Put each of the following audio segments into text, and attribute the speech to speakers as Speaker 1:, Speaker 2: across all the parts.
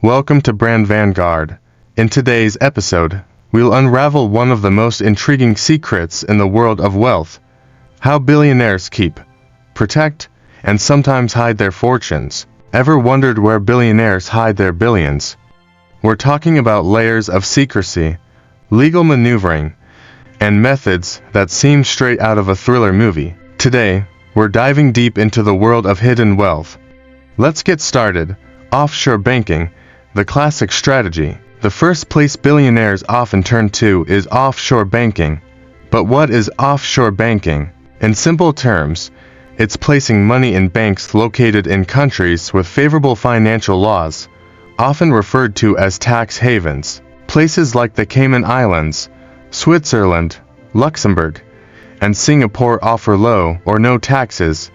Speaker 1: Welcome to Brand Vanguard. In today's episode, we'll unravel one of the most intriguing secrets in the world of wealth: how billionaires keep, protect, and sometimes hide their fortunes. Ever wondered where billionaires hide their billions? We're talking about layers of secrecy, legal maneuvering, and methods that seem straight out of a thriller movie. Today, we're diving deep into the world of hidden wealth. Let's get started. Offshore banking, the classic strategy. The first place billionaires often turn to is offshore banking. But what is offshore banking? In simple terms, it's placing money in banks located in countries with favorable financial laws, often referred to as tax havens. Places like the Cayman Islands, Switzerland, Luxembourg, and Singapore offer low or no taxes,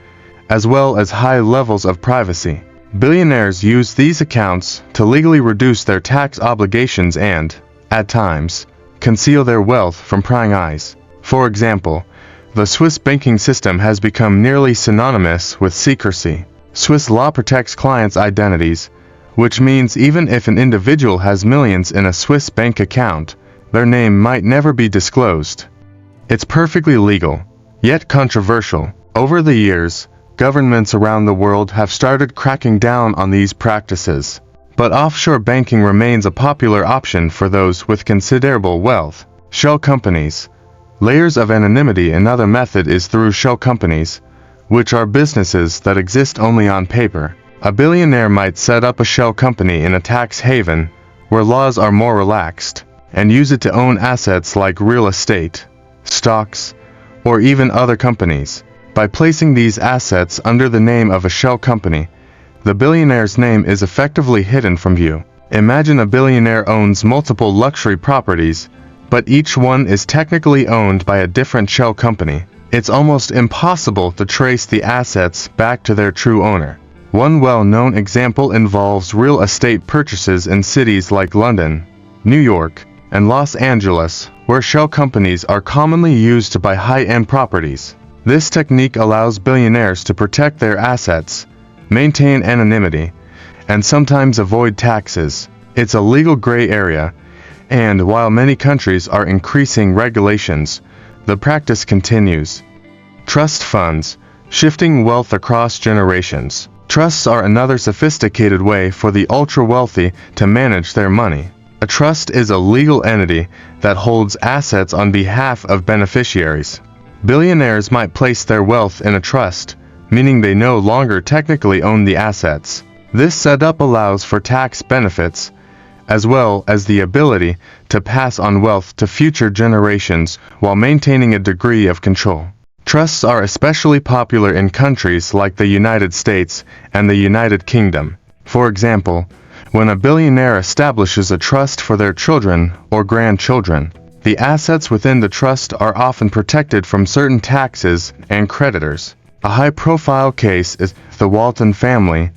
Speaker 1: as well as high levels of privacy. Billionaires use these accounts to legally reduce their tax obligations and, at times, conceal their wealth from prying eyes. For example, the Swiss banking system has become nearly synonymous with secrecy. Swiss law protects clients' identities, which means even if an individual has millions in a Swiss bank account, their name might never be disclosed. It's perfectly legal, yet controversial. Over the years, governments around the world have started cracking down on these practices. But offshore banking remains a popular option for those with considerable wealth. Shell companies. Layers of anonymity. Another method is through shell companies, which are businesses that exist only on paper. A billionaire might set up a shell company in a tax haven, where laws are more relaxed, and use it to own assets like real estate, stocks, or even other companies. By placing these assets under the name of a shell company, the billionaire's name is effectively hidden from view. Imagine a billionaire owns multiple luxury properties, but each one is technically owned by a different shell company. It's almost impossible to trace the assets back to their true owner. One well-known example involves real estate purchases in cities like London, New York, and Los Angeles, where shell companies are commonly used to buy high-end properties. This technique allows billionaires to protect their assets, maintain anonymity, and sometimes avoid taxes. It's a legal gray area, and while many countries are increasing regulations, the practice continues. Trust funds, shifting wealth across generations. Trusts are another sophisticated way for the ultra-wealthy to manage their money. A trust is a legal entity that holds assets on behalf of beneficiaries. Billionaires might place their wealth in a trust, meaning they no longer technically own the assets. This setup allows for tax benefits, as well as the ability to pass on wealth to future generations while maintaining a degree of control. Trusts are especially popular in countries like the United States and the United Kingdom. For example, when a billionaire establishes a trust for their children or grandchildren, the assets within the trust are often protected from certain taxes and creditors. A high-profile case is the Walton family,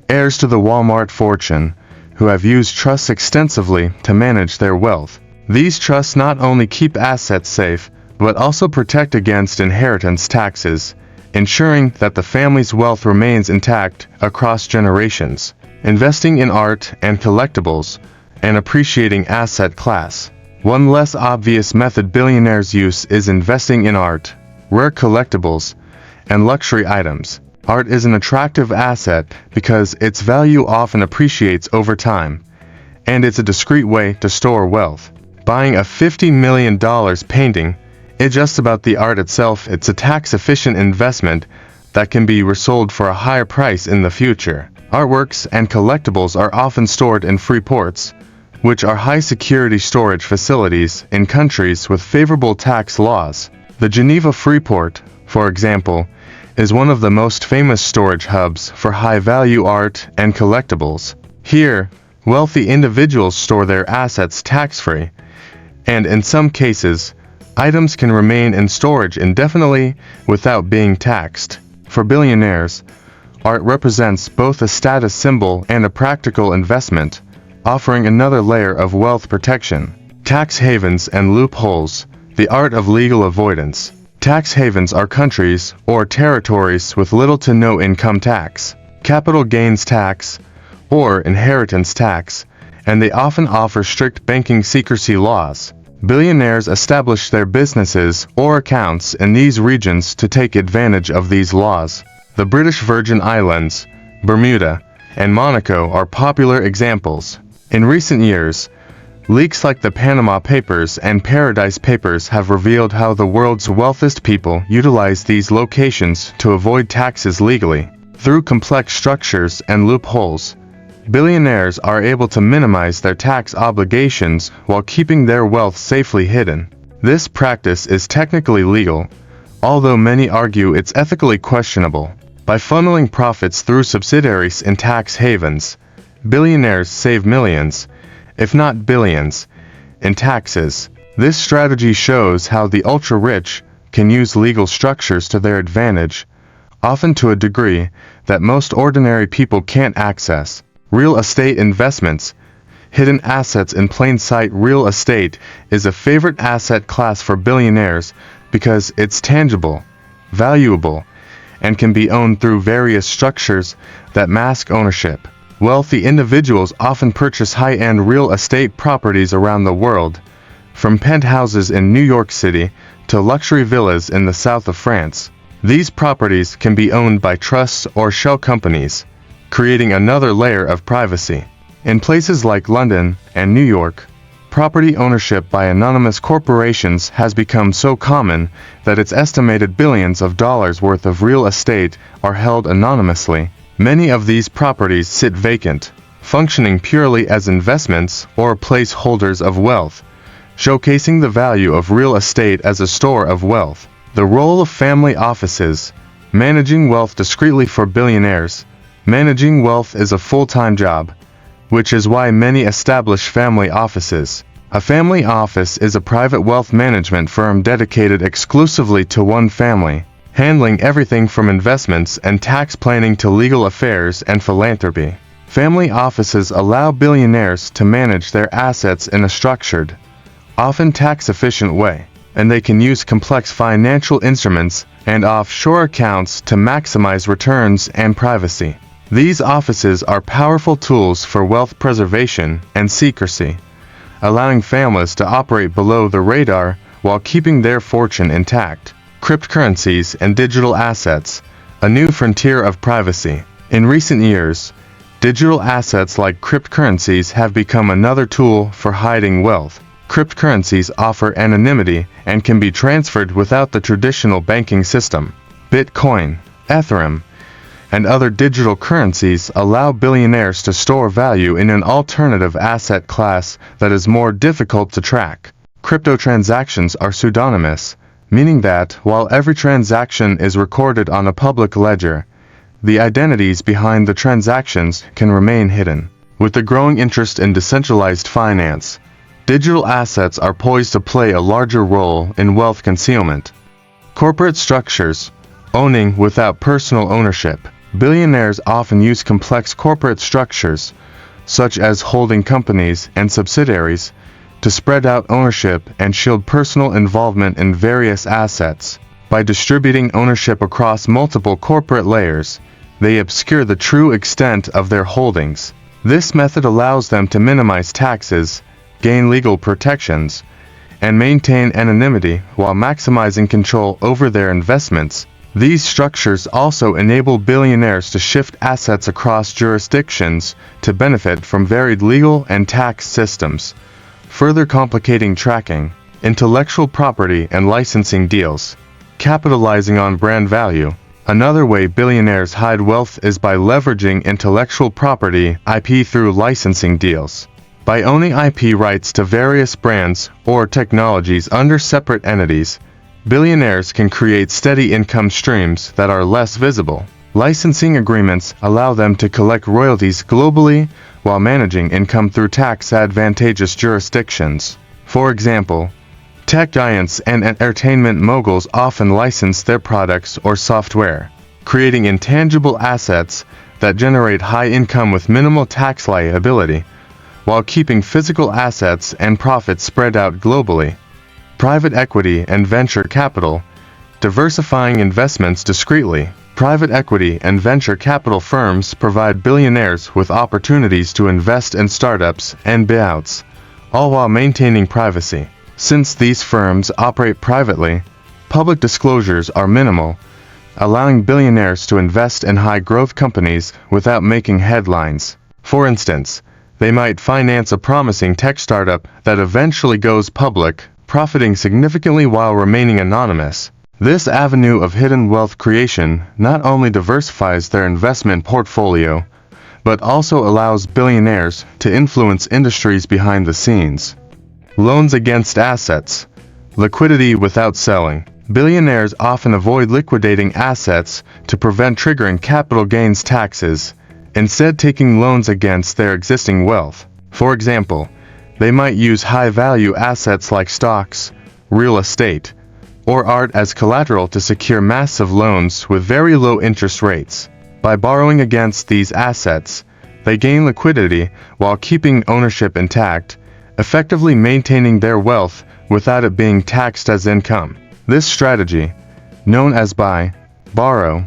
Speaker 1: heirs to the Walmart fortune, who have used trusts extensively to manage their wealth. These trusts not only keep assets safe, but also protect against inheritance taxes, ensuring that the family's wealth remains intact across generations. Investing in art and collectibles, and appreciating asset class. One less obvious method billionaires use is investing in art, rare collectibles, and luxury items. Art is an attractive asset because its value often appreciates over time, and it's a discreet way to store wealth. Buying a $50 million painting isn't just about the art itself. It's a tax-efficient investment that can be resold for a higher price in the future. Artworks and collectibles are often stored in free ports, which are high-security storage facilities in countries with favorable tax laws. The Geneva Freeport, for example, is one of the most famous storage hubs for high-value art and collectibles. Here, wealthy individuals store their assets tax-free, and in some cases, items can remain in storage indefinitely without being taxed. For billionaires, art represents both a status symbol and a practical investment, offering another layer of wealth protection. Tax havens and loopholes, the art of legal avoidance. Tax havens are countries or territories with little to no income tax, capital gains tax, or inheritance tax, and they often offer strict banking secrecy laws. Billionaires establish their businesses or accounts in these regions to take advantage of these laws. The British Virgin Islands, Bermuda, and Monaco are popular examples. In recent years, leaks like the Panama Papers and Paradise Papers have revealed how the world's wealthiest people utilize these locations to avoid taxes legally. Through complex structures and loopholes, billionaires are able to minimize their tax obligations while keeping their wealth safely hidden. This practice is technically legal, although many argue it's ethically questionable. By funneling profits through subsidiaries in tax havens, billionaires save millions, if not billions, in taxes. This strategy shows how the ultra-rich can use legal structures to their advantage, often to a degree that most ordinary people can't access. Real estate investments. Hidden assets in plain sight. Real estate is a favorite asset class for billionaires because it's tangible, valuable, and can be owned through various structures that mask ownership. Wealthy individuals often purchase high-end real estate properties around the world, from penthouses in New York City to luxury villas in the south of France. These properties can be owned by trusts or shell companies, creating another layer of privacy. In places like London and New York, property ownership by anonymous corporations has become so common that it's estimated billions of dollars worth of real estate are held anonymously. Many of these properties sit vacant, functioning purely as investments or placeholders of wealth, showcasing the value of real estate as a store of wealth. The role of family offices. Managing wealth discreetly for billionaires. Managing wealth is a full-time job, which is why many establish family offices. A family office is a private wealth management firm dedicated exclusively to one family, handling everything from investments and tax planning to legal affairs and philanthropy. Family offices allow billionaires to manage their assets in a structured, often tax-efficient way, and they can use complex financial instruments and offshore accounts to maximize returns and privacy. These offices are powerful tools for wealth preservation and secrecy, allowing families to operate below the radar while keeping their fortune intact. Cryptocurrencies and digital assets, a new frontier of privacy. In recent years, digital assets like cryptocurrencies have become another tool for hiding wealth. Cryptocurrencies offer anonymity and can be transferred without the traditional banking system. Bitcoin, Ethereum, and other digital currencies allow billionaires to store value in an alternative asset class that is more difficult to track. Crypto transactions are pseudonymous, meaning that while every transaction is recorded on a public ledger, the identities behind the transactions can remain hidden. With the growing interest in decentralized finance, digital assets are poised to play a larger role in wealth concealment. Corporate structures. Owning without personal ownership. Billionaires often use complex corporate structures, such as holding companies and subsidiaries, to spread out ownership and shield personal involvement in various assets. By distributing ownership across multiple corporate layers, they obscure the true extent of their holdings. This method allows them to minimize taxes, gain legal protections, and maintain anonymity while maximizing control over their investments. These structures also enable billionaires to shift assets across jurisdictions to benefit from varied legal and tax systems, further complicating tracking. Intellectual property and licensing deals. Capitalizing on brand value. Another way billionaires hide wealth is by leveraging intellectual property (IP) through licensing deals. By owning IP rights to various brands or technologies under separate entities, billionaires can create steady income streams that are less visible. Licensing agreements allow them to collect royalties globally while managing income through tax-advantageous jurisdictions. For example, tech giants and entertainment moguls often license their products or software, creating intangible assets that generate high income with minimal tax liability, while keeping physical assets and profits spread out globally. Private equity and venture capital. Diversifying investments discreetly. Private equity and venture capital firms provide billionaires with opportunities to invest in startups and buyouts, all while maintaining privacy. Since these firms operate privately, public disclosures are minimal, allowing billionaires to invest in high-growth companies without making headlines. For instance, they might finance a promising tech startup that eventually goes public, profiting significantly while remaining anonymous. This avenue of hidden wealth creation not only diversifies their investment portfolio, but also allows billionaires to influence industries behind the scenes. Loans against assets. Liquidity without selling. Billionaires often avoid liquidating assets to prevent triggering capital gains taxes, instead taking loans against their existing wealth. For example, they might use high-value assets like stocks, real estate, or art as collateral to secure massive loans with very low interest rates. By borrowing against these assets, they gain liquidity while keeping ownership intact, effectively maintaining their wealth without it being taxed as income. This strategy, known as buy, borrow,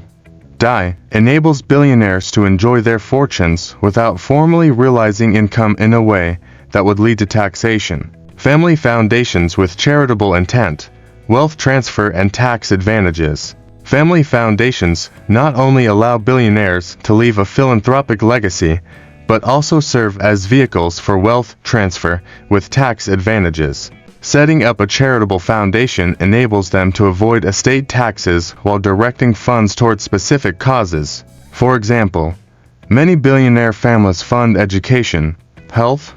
Speaker 1: die, enables billionaires to enjoy their fortunes without formally realizing income in a way that would lead to taxation. Family foundations with charitable intent, wealth transfer and tax advantages. Family foundations not only allow billionaires to leave a philanthropic legacy, but also serve as vehicles for wealth transfer with tax advantages. Setting up a charitable foundation enables them to avoid estate taxes while directing funds toward specific causes. For example, many billionaire families fund education, health,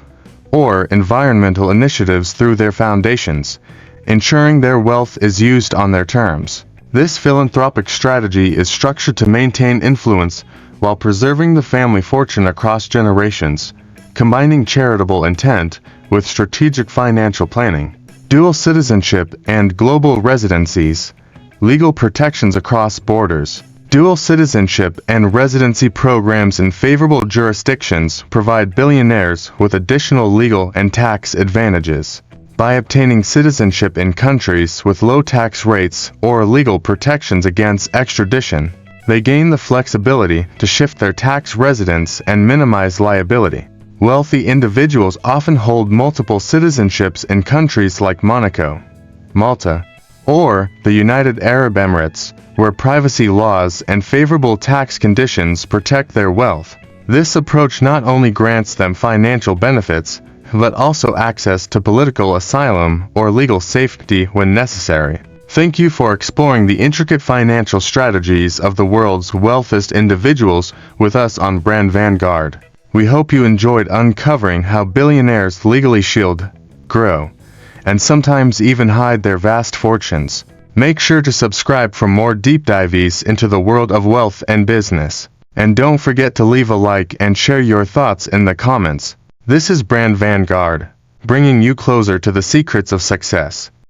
Speaker 1: or environmental initiatives through their foundations, ensuring their wealth is used on their terms. This philanthropic strategy is structured to maintain influence while preserving the family fortune across generations, combining charitable intent with strategic financial planning. Dual citizenship and global residencies. Legal protections across borders. Dual citizenship and residency programs in favorable jurisdictions provide billionaires with additional legal and tax advantages. By obtaining citizenship in countries with low tax rates or legal protections against extradition, they gain the flexibility to shift their tax residence and minimize liability. Wealthy individuals often hold multiple citizenships in countries like Monaco, Malta, or the United Arab Emirates, where privacy laws and favorable tax conditions protect their wealth. This approach not only grants them financial benefits, but also access to political asylum or legal safety when necessary. Thank you for exploring the intricate financial strategies of the world's wealthiest individuals with us on Brand Vanguard. We hope you enjoyed uncovering how billionaires legally shield, grow, and sometimes even hide their vast fortunes. Make sure to subscribe for more deep dives into the world of wealth and business. And don't forget to leave a like and share your thoughts in the comments. This is Brand Vanguard, bringing you closer to the secrets of success.